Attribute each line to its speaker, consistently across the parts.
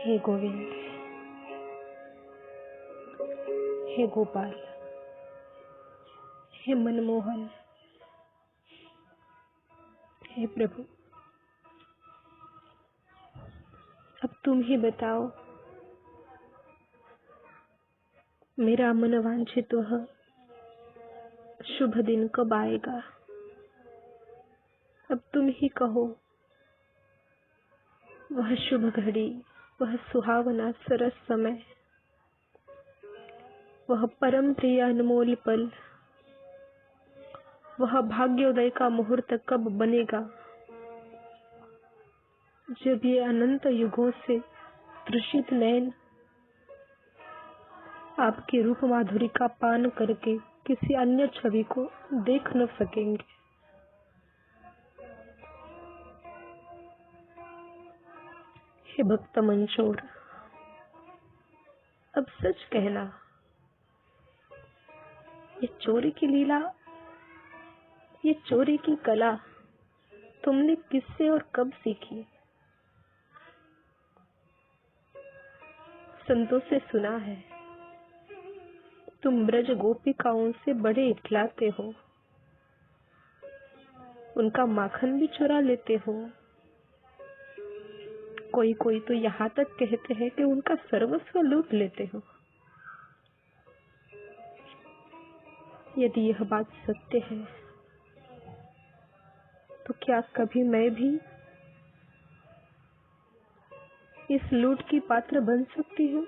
Speaker 1: हे गोविंद, हे गोपाल, हे मनमोहन, हे प्रभु, अब तुम ही बताओ, मेरा मन वांछित वह शुभ दिन कब आएगा। अब तुम ही कहो, वह शुभ घड़ी, वह सुहावना सरस समय, वह परम प्रिय अनमोल पल, वह भाग्योदय का मुहूर्त कब बनेगा, जब ये अनंत युगों से तृषित नयन आपके रूप माधुरी का पान करके किसी अन्य छवि को देख न सकेंगे। हे भक्त मंशोर, अब सच कहना, ये चोरी की लीला, ये चोरी की कला तुमने किससे और कब सीखी? संतों से सुना है तुम ब्रज गोपिकाओं से बड़े इठलाते हो, उनका माखन भी चुरा लेते हो। कोई कोई तो यहाँ तक कहते हैं कि उनका सर्वस्व लूट लेते हो। यदि यह बात सत्य है तो क्या कभी मैं भी इस लूट की पात्र बन सकती हूँ?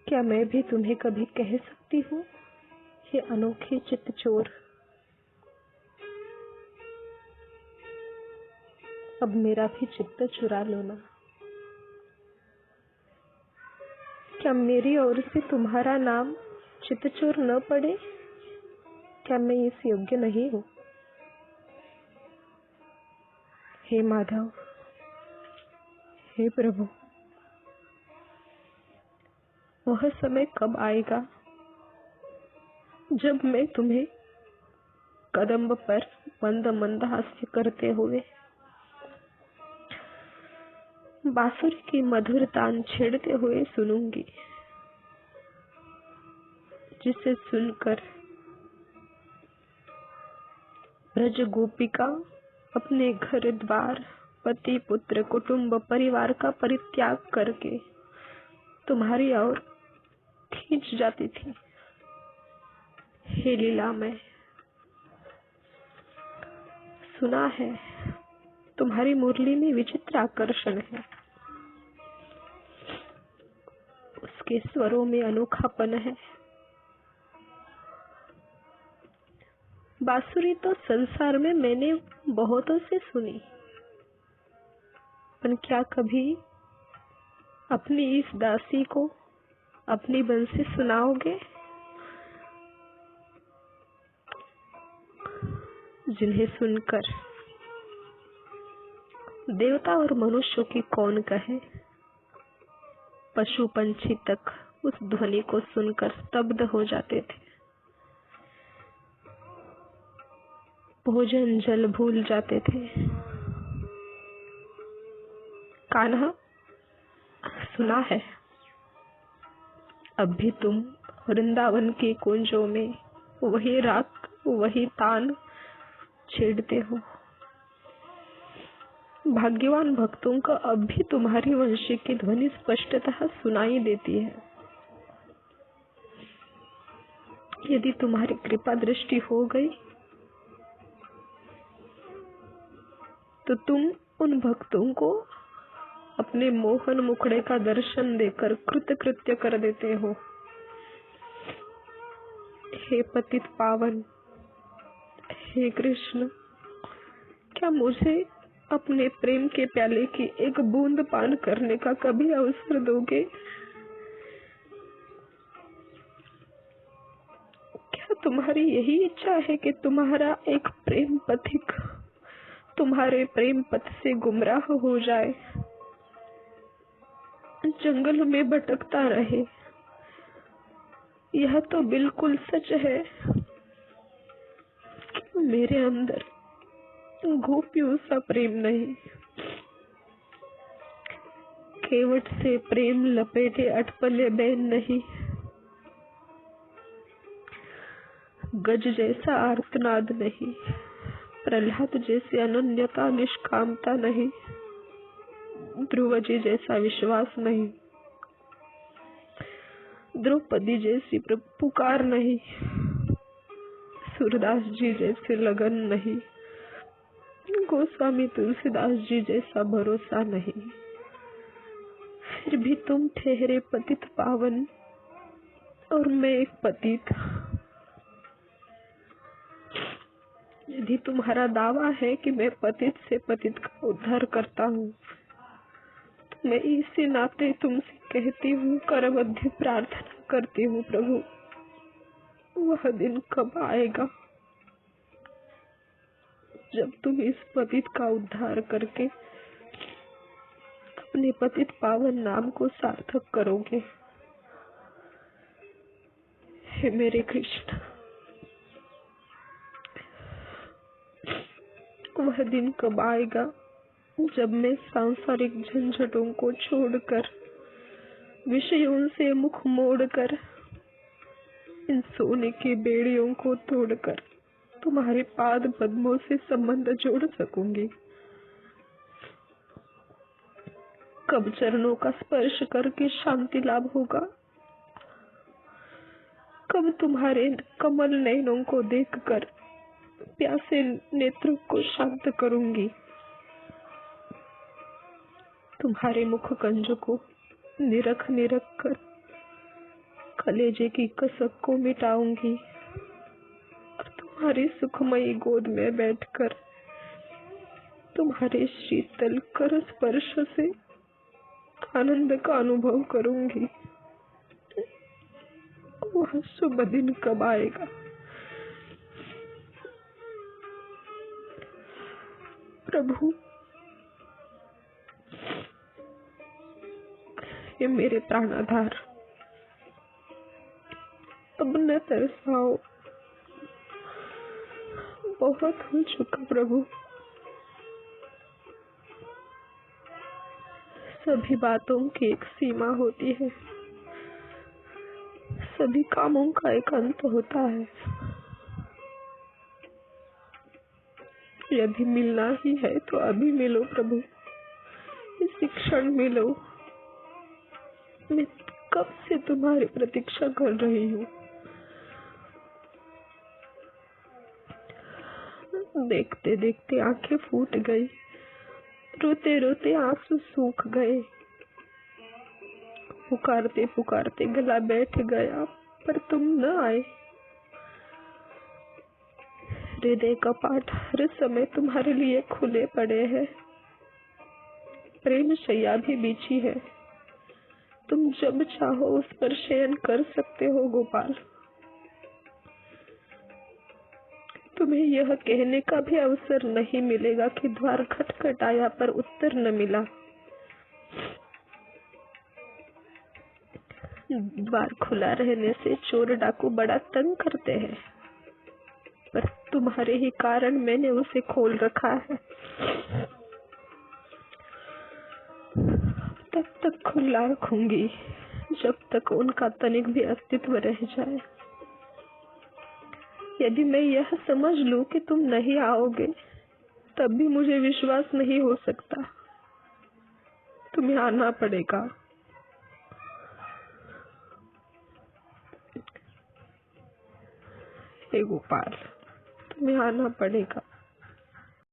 Speaker 1: क्या मैं भी तुम्हें कभी कह सकती हूँ, हे अनोखे चित्त चोर, अब मेरा भी चित्त चुरा लो ना। क्या मेरी ओर से तुम्हारा नाम चित्तचोर न पड़े? क्या मैं इस योग्य नहीं हूँ? हे माधव, हे प्रभु, वह समय कब आएगा जब मैं तुम्हें कदम्ब पर मंद मंद हास्य करते हुए बांसुरी की मधुर तान छेड़ते हुए सुनूंगी, जिसे सुनकर ब्रज गोपिका अपने घर द्वार, पति पुत्र कुटुंब परिवार का परित्याग करके तुम्हारी ओर खींच जाती थी। हे लीला में सुना है तुम्हारी मुरली में विचित्र आकर्षण है, उसके स्वरों में अनोखापन है। बांसुरी तो संसार में मैंने बहुतों से सुनी, पर क्या कभी अपनी इस दासी को अपनी बंसी सुनाओगे, जिन्हें सुनकर देवता और मनुष्यों की कौन कहे, पशु पंछी तक उस ध्वनि को सुनकर स्तब्ध हो जाते थे, भोजन जल भूल जाते थे। कान्हा, सुना है अब भी तुम वृंदावन के कुंजों में वही राग वही तान छेड़ते हो। भाग्यवान भक्तों को अब भी तुम्हारी वंशी की ध्वनि स्पष्टतः सुनाई देती है। यदि तुम्हारी कृपा दृष्टि हो गई तो तुम उन भक्तों को अपने मोहन मुखड़े का दर्शन देकर कृतकृत्य कर देते हो। हे पतित पावन, हे कृष्ण, क्या मुझे अपने प्रेम के प्याले की एक बूंद पान करने का कभी अवसर दोगे? क्या तुम्हारी यही इच्छा है कि तुम्हारा एक प्रेम पथिक तुम्हारे प्रेम पथ से गुमराह हो जाए, जंगल में भटकता रहे? यह तो बिल्कुल सच है। मेरे अंदर गोपियों सा प्रेम नहीं, केवट से प्रेम लपेटे अटपले बैन नहीं, गज जैसा आर्तनाद नहीं, प्रहलाद जैसी अनन्यता निष्कामता नहीं, ध्रुव जी जैसा विश्वास नहीं, द्रौपदी जैसी पुकार नहीं, सूरदास जी जैसे लगन नहीं, गोस्वामी तुलसीदास जी जैसा भरोसा नहीं। फिर भी तुम ठहरे पतित पावन और मैं एक पतित। यदि तुम्हारा दावा है कि मैं पतित से पतित का उद्धार करता हूँ, तो मैं इसी नाते तुमसे कहती हूँ, करबद्ध प्रार्थना करती हूँ, प्रभु वह दिन कब आएगा जब तुम इस पतित का उद्धार करके अपने पतित पावन नाम को सार्थक करोगे। हे मेरे कृष्ण, वह दिन कब आएगा जब मैं सांसारिक झंझटों को छोड़कर, विषयों से मुख मोड़कर, इन सोने की बेड़ियों को तोड़कर तुम्हारे पाद पद्मों से संबंध जोड़ सकूंगी। कब चरणों का स्पर्श करके शांति लाभ होगा, कब तुम्हारे कमल नयनों को देखकर प्यासे नेत्रों को शांत करूंगी, तुम्हारे मुख कंज को निरख निरख कर कलेजे की कसक को मिटाऊंगी और तुम्हारी सुखमयी गोद में बैठकर तुम्हारे शीतल कर स्पर्श से आनंद का अनुभव करूंगी। वह शुभ दिन कब आएगा? प्रभु, ये मेरे प्राणाधार, अब न तरसाओ, बहुत हो चुका प्रभु। सभी बातों की एक सीमा होती है, सभी कामों का एक अंत होता है। यदि मिलना ही है तो अभी मिलो प्रभु, इसी क्षण मिलो। मैं कब से तुम्हारी प्रतीक्षा कर रही हूँ। देखते देखते आंखें फूट गई, रोते रोते आंसू सूख गए, पुकारते पुकारते गला बैठ गया, पर तुम न आए। हृदय कपाट हर समय तुम्हारे लिए खुले पड़े हैं, प्रेम शैया भी बिछी है, तुम जब चाहो उस पर शयन कर सकते हो गोपाल। तुम्हें यह कहने का भी अवसर नहीं मिलेगा कि द्वार खटखटाया पर उत्तर न मिला। द्वार खुला रहने से चोर डाकू बड़ा तंग करते हैं, पर तुम्हारे ही कारण मैंने उसे खोल रखा है। तब तक खुला रखूंगी जब तक उनका तनिक भी अस्तित्व रह जाए। यदि मैं यह समझ लूं कि तुम नहीं आओगे, तब भी मुझे विश्वास नहीं हो सकता। तुम्हें आना पड़ेगा। हे गोपाल, तुम्हें आना पड़ेगा।